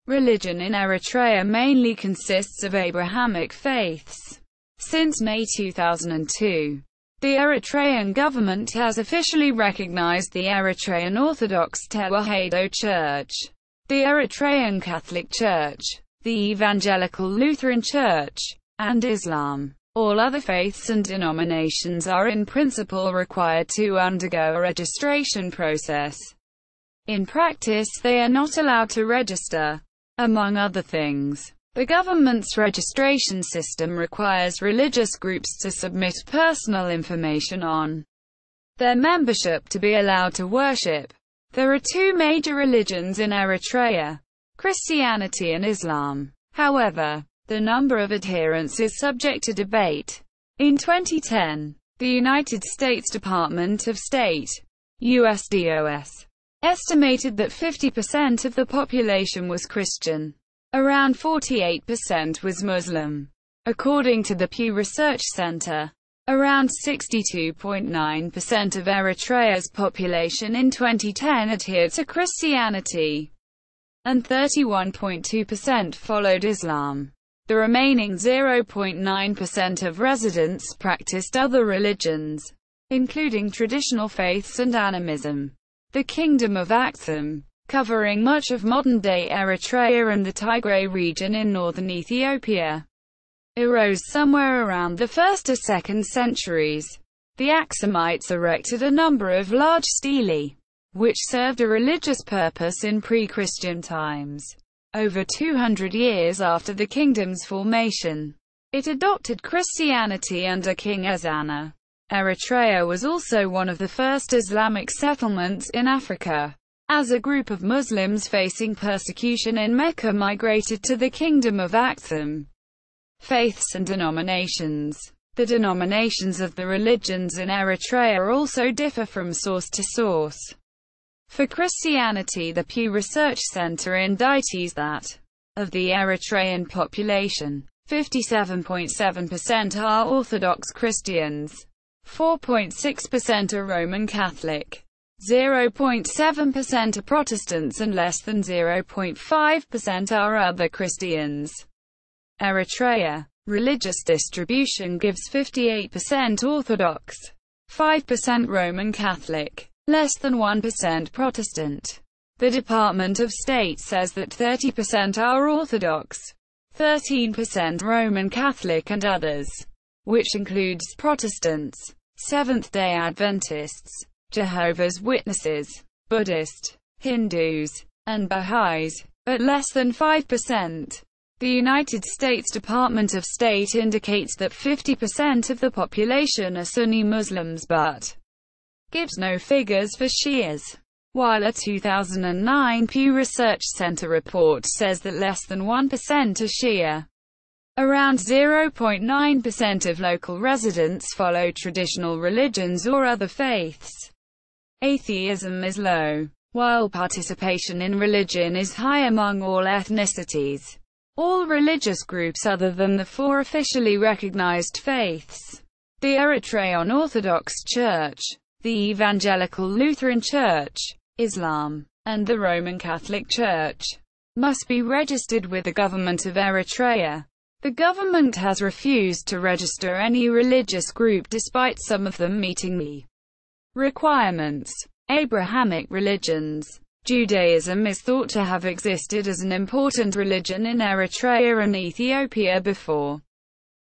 Religion in Eritrea mainly consists of Abrahamic faiths. Since May 2002, the Eritrean government has officially recognized the Eritrean Orthodox Tewahedo Church, the Eritrean Catholic Church, the Evangelical Lutheran Church, and Islam. All other faiths and denominations are in principle required to undergo a registration process. In practice, they are not allowed to register. Among other things, the government's registration system requires religious groups to submit personal information on their membership to be allowed to worship. There are two major religions in Eritrea: Christianity and Islam. However, the number of adherents is subject to debate. In 2010, the United States Department of State, USDoS, estimated that 50% of the population was Christian. Around 48% was Muslim. According to the Pew Research Center, around 62.9% of Eritrea's population in 2010 adhered to Christianity, and 31.2% followed Islam. The remaining 0.9% of residents practiced other religions, including traditional faiths and animism. The Kingdom of Aksum, covering much of modern-day Eritrea and the Tigray region in northern Ethiopia, arose somewhere around the 1st to 2nd centuries. The Aksumites erected a number of large stelae, which served a religious purpose in pre-Christian times. Over 200 years after the kingdom's formation, it adopted Christianity under King Ezana. Eritrea was also one of the first Islamic settlements in Africa. As a group of Muslims facing persecution in Mecca migrated to the Kingdom of Aksum. Faiths and denominations. The denominations of the religions in Eritrea also differ from source to source. For Christianity, the Pew Research Center indicates that, of the Eritrean population, 57.7% are Orthodox Christians, 4.6% are Roman Catholic, 0.7% are Protestants, and less than 0.5% are other Christians. Eritrea religious distribution gives 58% Orthodox, 5% Roman Catholic, less than 1% Protestant. The Department of State says that 30% are Orthodox, 13% Roman Catholic and others, which includes Protestants, Seventh-day Adventists, Jehovah's Witnesses, Buddhist, Hindus, and Baha'is, but less than 5%. The United States Department of State indicates that 50% of the population are Sunni Muslims but gives no figures for Shias, while a 2009 Pew Research Center report says that less than 1% are Shia. Around 0.9% of local residents follow traditional religions or other faiths. Atheism is low, while participation in religion is high among all ethnicities. All religious groups other than the four officially recognized faiths, the Eritrean Orthodox Church, the Evangelical Lutheran Church, Islam, and the Roman Catholic Church, must be registered with the government of Eritrea. The government has refused to register any religious group despite some of them meeting the requirements. Abrahamic Religions. Judaism is thought to have existed as an important religion in Eritrea and Ethiopia before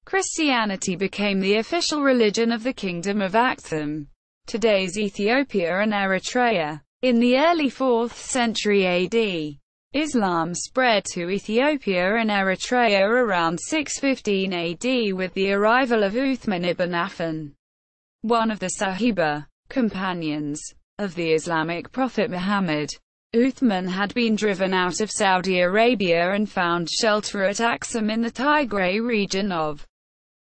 Christianity became the official religion of the Kingdom of Aksum, today's Ethiopia and Eritrea. In the early 4th century AD, Islam spread to Ethiopia and Eritrea around 615 AD with the arrival of Uthman ibn Affan, one of the Sahiba companions of the Islamic prophet Muhammad. Uthman had been driven out of Saudi Arabia and found shelter at Aksum in the Tigray region of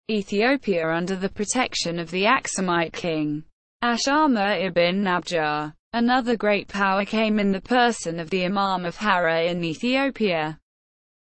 Ethiopia under the protection of the Aksumite king, Ashama ibn Nabjar. Another great power came in the person of the Imam of Hara in Ethiopia,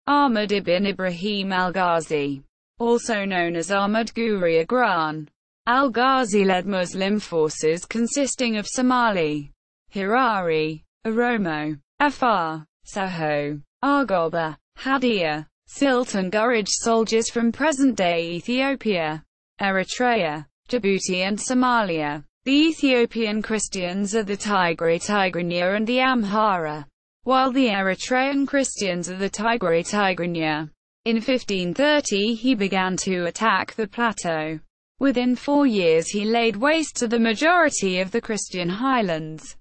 Ahmad ibn Ibrahim al-Ghazi, also known as Ahmad Guri Agran. Al-Ghazi led Muslim forces consisting of Somali, Hirari, Oromo, Afar, Saho, Argoba, Hadia, Silt and Gurage soldiers from present-day Ethiopia, Eritrea, Djibouti and Somalia. The Ethiopian Christians are the Tigray Tigrinya and the Amhara, while the Eritrean Christians are the Tigray Tigrinya. In 1530 he began to attack the plateau. Within 4 years he laid waste to the majority of the Christian highlands,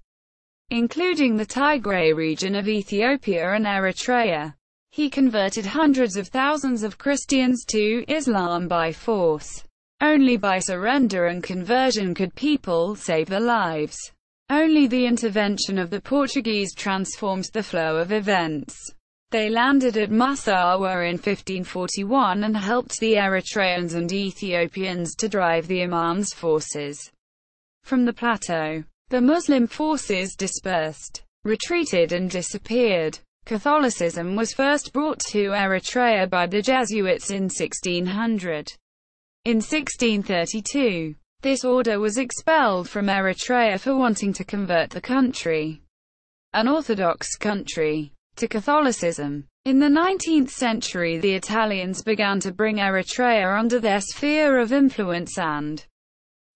including the Tigray region of Ethiopia and Eritrea. He converted hundreds of thousands of Christians to Islam by force. Only by surrender and conversion could people save their lives. Only the intervention of the Portuguese transformed the flow of events. They landed at Massawa in 1541 and helped the Eritreans and Ethiopians to drive the Imam's forces from the plateau. The Muslim forces dispersed, retreated and disappeared. Catholicism was first brought to Eritrea by the Jesuits in 1600. In 1632, this order was expelled from Eritrea for wanting to convert the country, an Orthodox country, to Catholicism. In the 19th century the Italians began to bring Eritrea under their sphere of influence and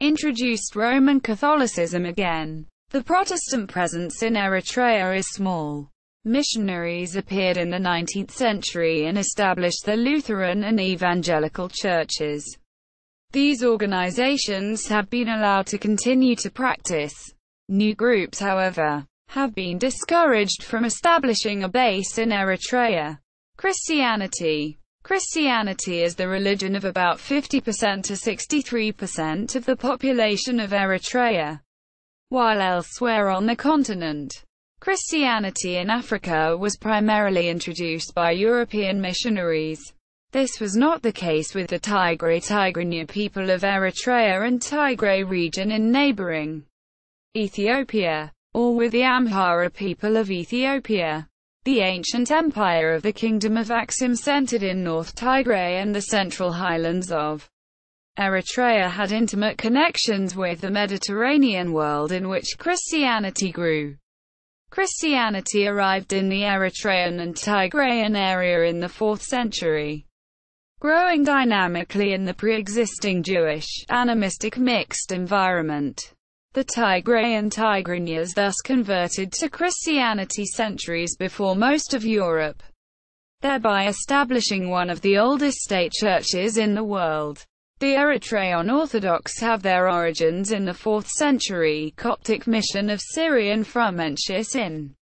introduced Roman Catholicism again. The Protestant presence in Eritrea is small. Missionaries appeared in the 19th century and established the Lutheran and Evangelical churches. These organizations have been allowed to continue to practice. New groups, however, have been discouraged from establishing a base in Eritrea. Christianity. Christianity is the religion of about 50% to 63% of the population of Eritrea, while elsewhere on the continent, Christianity in Africa was primarily introduced by European missionaries. This was not the case with the Tigray Tigrinya people of Eritrea and Tigray region in neighboring Ethiopia, or with the Amhara people of Ethiopia. The ancient empire of the Kingdom of Aksum centered in North Tigray and the central highlands of Eritrea had intimate connections with the Mediterranean world in which Christianity grew. Christianity arrived in the Eritrean and Tigrayan area in the 4th century, growing dynamically in the pre-existing Jewish, animistic mixed environment. The Tigrayan Tigrinyas thus converted to Christianity centuries before most of Europe, thereby establishing one of the oldest state churches in the world. The Eritrean Orthodox have their origins in the 4th century Coptic mission of Syrian Frumentius in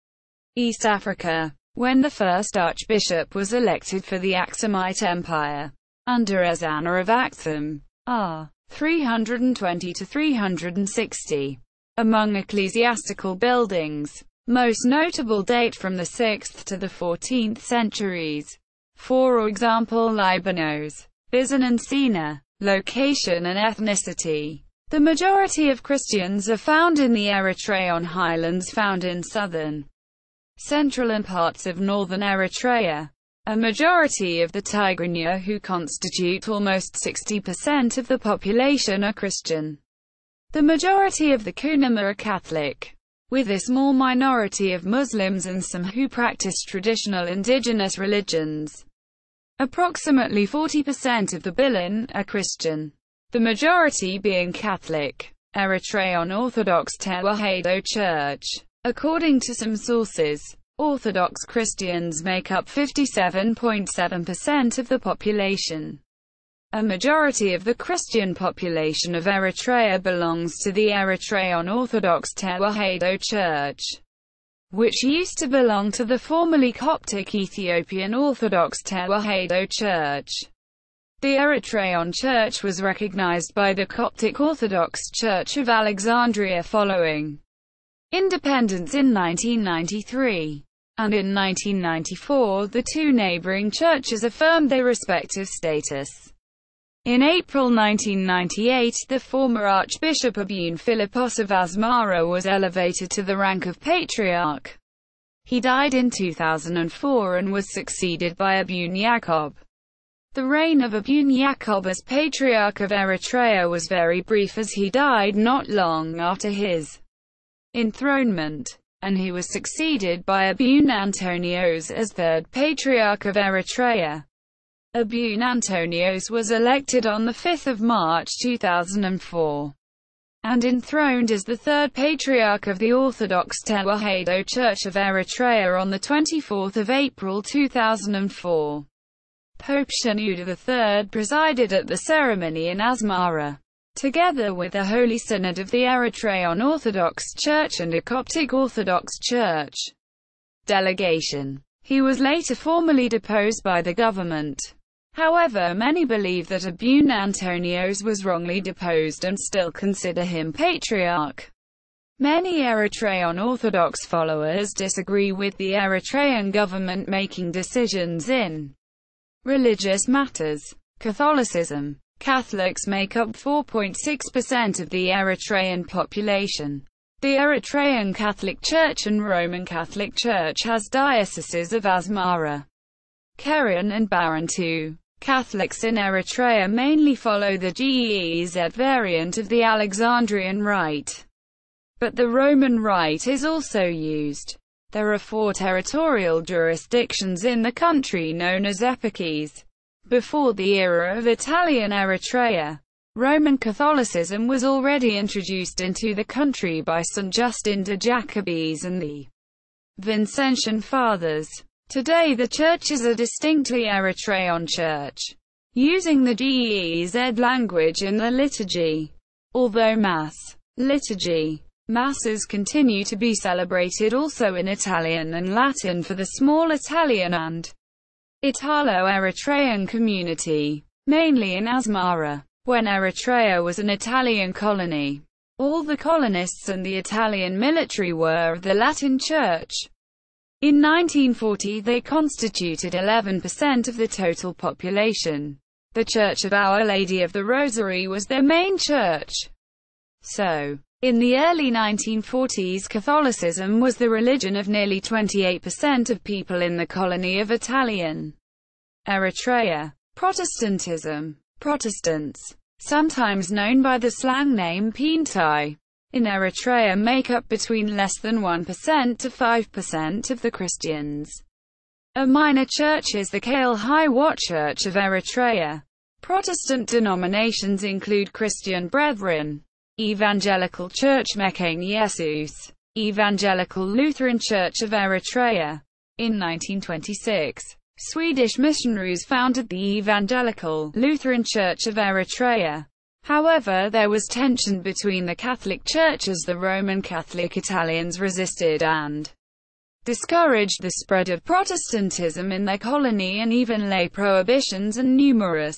East Africa, when the first archbishop was elected for the Aksumite Empire, under Ezana of Aksum, r. 320–360. Among ecclesiastical buildings, most notable date from the 6th to the 14th centuries. For example, Libanos, Byzantium. Location and ethnicity. The majority of Christians are found in the Eritrean highlands found in southern, central and parts of northern Eritrea. A majority of the Tigrinya, who constitute almost 60% of the population, are Christian. The majority of the Kunama are Catholic, with a small minority of Muslims and some who practice traditional indigenous religions. Approximately 40% of the Bilan are Christian, the majority being Catholic. Eritrean Orthodox Tewahedo Church. According to some sources, Orthodox Christians make up 57.7% of the population. A majority of the Christian population of Eritrea belongs to the Eritrean Orthodox Tewahedo Church, which used to belong to the formerly Coptic Ethiopian Orthodox Tewahedo Church. The Eritrean Church was recognized by the Coptic Orthodox Church of Alexandria following independence in 1993, and in 1994 the two neighboring churches affirmed their respective status. In April 1998, the former Archbishop Abune Philippos of Asmara was elevated to the rank of Patriarch. He died in 2004 and was succeeded by Abune Yacob. The reign of Abune Yacob as Patriarch of Eritrea was very brief, as he died not long after his enthronement. and he was succeeded by Abun Antonios as third Patriarch of Eritrea. Abun Antonios was elected on 5 March 2004, and enthroned as the third Patriarch of the Orthodox Tewahedo Church of Eritrea on 24 April 2004. Pope Shenouda III presided at the ceremony in Asmara, together with the Holy Synod of the Eritrean Orthodox Church and a Coptic Orthodox Church delegation. He was later formally deposed by the government. However, many believe that Abun Antonios was wrongly deposed and still consider him patriarch. Many Eritrean Orthodox followers disagree with the Eritrean government making decisions in religious matters. Catholicism. Catholics make up 4.6% of the Eritrean population. The Eritrean Catholic Church and Roman Catholic Church has dioceses of Asmara, Keren and Barantu. Catholics in Eritrea mainly follow the GEZ variant of the Alexandrian Rite, but the Roman Rite is also used. There are 4 territorial jurisdictions in the country known as eparchies. Before the era of Italian Eritrea, Roman Catholicism was already introduced into the country by St. Justin de Jacobis and the Vincentian Fathers. Today the church is a distinctly Eritrean church, using the GEZ language in the liturgy. Although Masses continue to be celebrated also in Italian and Latin for the small Italian and Italo-Eritrean community, mainly in Asmara. When Eritrea was an Italian colony, all the colonists and the Italian military were of the Latin Church. In 1940 they constituted 11% of the total population. The Church of Our Lady of the Rosary was their main church. So, in the early 1940s Catholicism was the religion of nearly 28% of people in the colony of Italian Eritrea. Protestantism. Protestants, sometimes known by the slang name Pintai, in Eritrea make up between less than 1% to 5% of the Christians. A minor church is the Kale Hiwot Church of Eritrea. Protestant denominations include Christian Brethren, Evangelical Church Mecca Jesus, Evangelical Lutheran Church of Eritrea. In 1926, Swedish missionaries founded the Evangelical Lutheran Church of Eritrea. However, there was tension between the Catholic Church as the Roman Catholic Italians resisted and discouraged the spread of Protestantism in their colony, and even lay prohibitions and numerous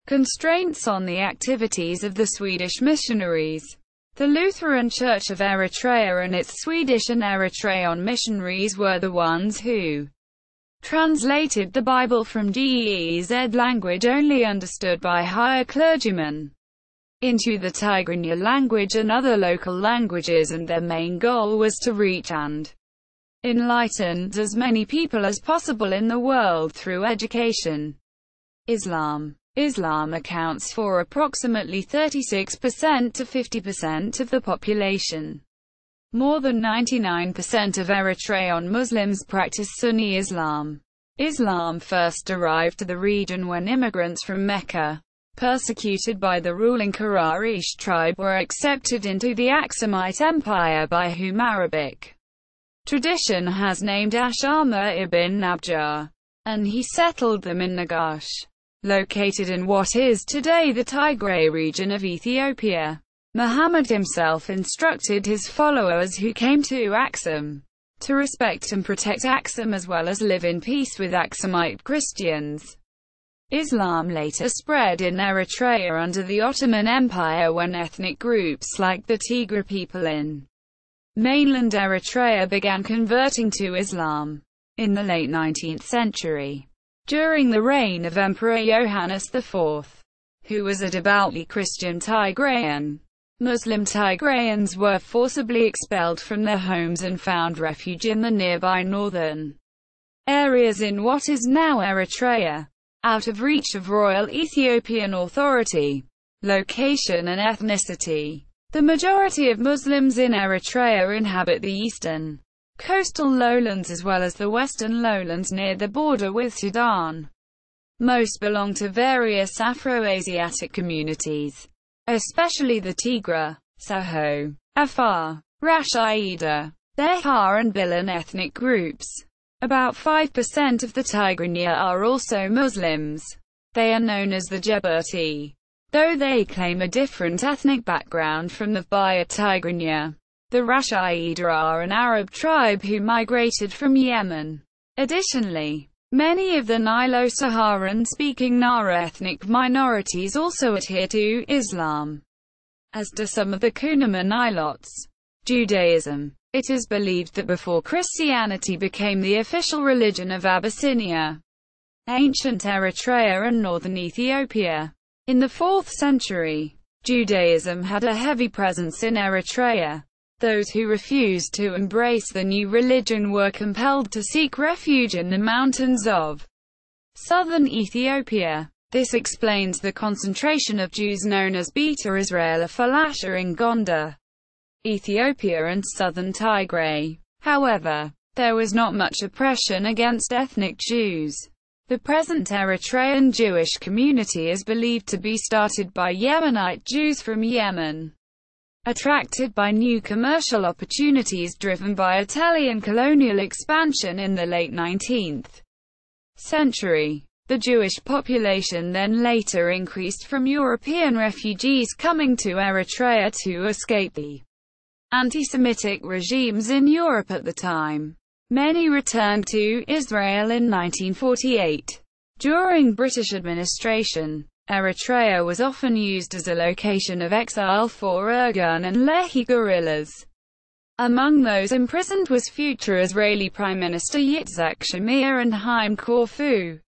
constraints on the activities of the Swedish missionaries. The Lutheran Church of Eritrea and its Swedish and Eritrean missionaries were the ones who translated the Bible from GEZ language only understood by higher clergymen into the Tigrinya language and other local languages, and their main goal was to reach and enlighten as many people as possible in the world through education. Islam accounts for approximately 36% to 50% of the population. More than 99% of Eritrean Muslims practice Sunni Islam. Islam first arrived to the region when immigrants from Mecca, persecuted by the ruling Quraysh tribe, were accepted into the Aksumite Empire, by whom Arabic tradition has named Ashama ibn Nabjar, and he settled them in Nagash, located in what is today the Tigray region of Ethiopia. Muhammad himself instructed his followers who came to Aksum to respect and protect Aksum as well as live in peace with Aksumite Christians. Islam later spread in Eritrea under the Ottoman Empire when ethnic groups like the Tigray people in mainland Eritrea began converting to Islam. In the late 19th century, during the reign of Emperor Johannes IV, who was a devoutly Christian Tigrayan, Muslim Tigrayans were forcibly expelled from their homes and found refuge in the nearby northern areas in what is now Eritrea, out of reach of royal Ethiopian authority, location and ethnicity. The majority of Muslims in Eritrea inhabit the eastern coastal lowlands as well as the western lowlands near the border with Sudan. Most belong to various Afro-Asiatic communities, especially the Tigray, Saho, Afar, Rashaida, Behar and Bilan ethnic groups. About 5% of the Tigray are also Muslims. They are known as the Djibouti, though they claim a different ethnic background from the Baya Tigray. The Rashaida are an Arab tribe who migrated from Yemen. Additionally, many of the Nilo-Saharan-speaking Nara ethnic minorities also adhere to Islam, as do some of the Kunama Nilotes. Judaism. It is believed that before Christianity became the official religion of Abyssinia, ancient Eritrea and northern Ethiopia, in the 4th century, Judaism had a heavy presence in Eritrea. Those who refused to embrace the new religion were compelled to seek refuge in the mountains of southern Ethiopia. This explains the concentration of Jews known as Beta Israel Falasha in Gondar, Ethiopia and southern Tigray. However, there was not much oppression against ethnic Jews. The present Eritrean Jewish community is believed to be started by Yemenite Jews from Yemen, attracted by new commercial opportunities driven by Italian colonial expansion in the late 19th century. The Jewish population then later increased from European refugees coming to Eritrea to escape the anti-Semitic regimes in Europe at the time. Many returned to Israel in 1948. During British administration, Eritrea was often used as a location of exile for Irgun and Lehi guerrillas. Among those imprisoned was future Israeli Prime Minister Yitzhak Shamir and Haim Corfu,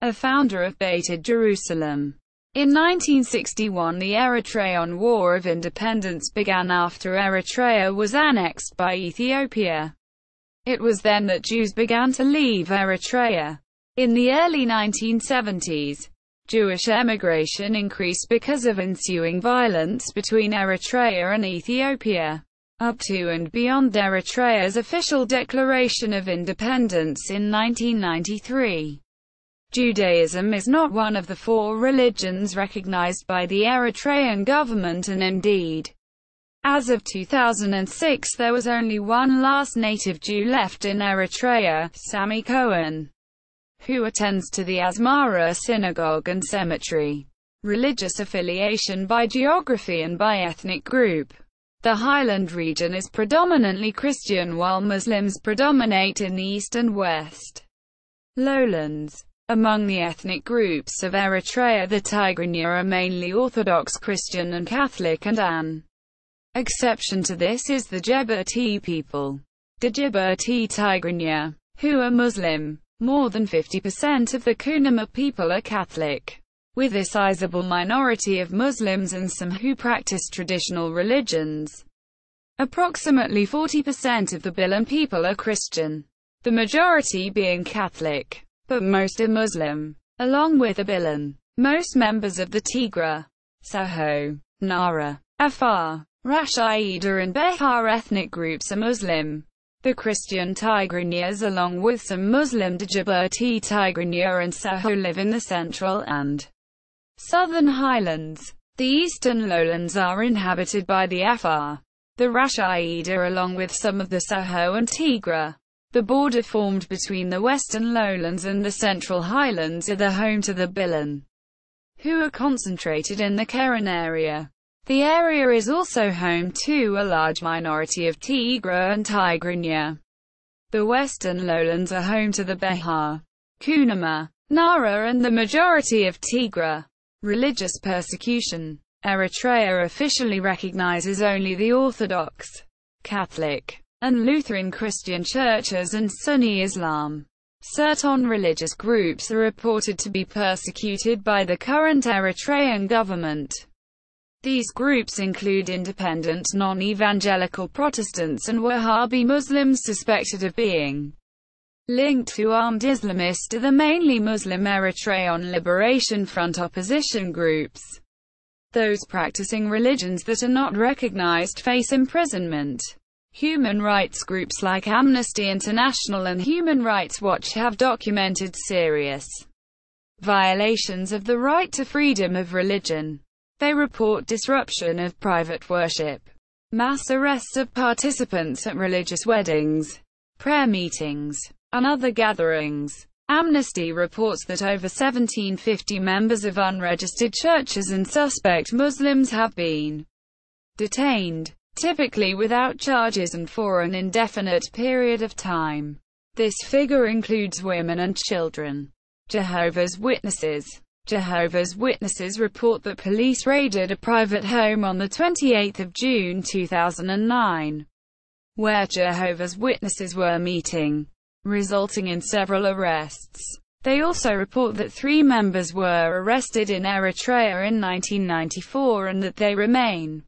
a founder of Beited Jerusalem. In 1961 the Eritrean War of Independence began after Eritrea was annexed by Ethiopia. It was then that Jews began to leave Eritrea. In the early 1970s, Jewish emigration increased because of ensuing violence between Eritrea and Ethiopia, up to and beyond Eritrea's official declaration of independence in 1993. Judaism is not one of the 4 religions recognized by the Eritrean government, and indeed, as of 2006 there was only one last native Jew left in Eritrea, Sami Cohen, who attends to the Asmara synagogue and cemetery. Religious affiliation by geography and by ethnic group. The highland region is predominantly Christian while Muslims predominate in the east and west lowlands. Among the ethnic groups of Eritrea, the Tigray are mainly Orthodox Christian and Catholic, and an exception to this is the Djibouti people. The Djibouti Tigray, who are Muslim. More than 50% of the Kunama people are Catholic, with a sizable minority of Muslims and some who practice traditional religions. Approximately 40% of the Bilan people are Christian, the majority being Catholic, but most are Muslim. Along with the Bilan, most members of the Tigray, Saho, Nara, Afar, Rashaida and Behar ethnic groups are Muslim. The Christian Tigrayas along with some Muslim Djibouti Tigray and Saho live in the central and southern highlands. The eastern lowlands are inhabited by the Afar, the Rashaida along with some of the Saho and Tigray. The border formed between the western lowlands and the central highlands are the home to the Bilan, who are concentrated in the Keren area. The area is also home to a large minority of Tigray and Tigray. The western lowlands are home to the Behar, Kunama, Nara and the majority of Tigray. Religious persecution. Eritrea officially recognizes only the Orthodox, Catholic, and Lutheran Christian churches and Sunni Islam. Certain religious groups are reported to be persecuted by the current Eritrean government. These groups include independent non-evangelical Protestants and Wahhabi Muslims suspected of being linked to armed Islamists, the mainly Muslim Eritrean Liberation Front opposition groups. Those practicing religions that are not recognized face imprisonment. Human rights groups like Amnesty International and Human Rights Watch have documented serious violations of the right to freedom of religion. They report disruption of private worship, mass arrests of participants at religious weddings, prayer meetings, and other gatherings. Amnesty reports that over 1,750 members of unregistered churches and suspect Muslims have been detained, typically without charges and for an indefinite period of time. This figure includes women and children. Jehovah's Witnesses. Jehovah's Witnesses report that police raided a private home on 28 June 2009, where Jehovah's Witnesses were meeting, resulting in several arrests. They also report that 3 members were arrested in Eritrea in 1994 and that they remain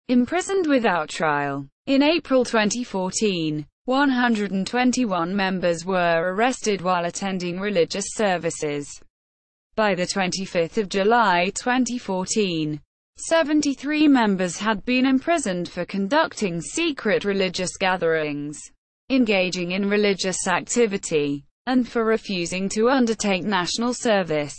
imprisoned without trial. In April 2014, 121 members were arrested while attending religious services. By 25 July 2014, 73 members had been imprisoned for conducting secret religious gatherings, engaging in religious activity, and for refusing to undertake national service.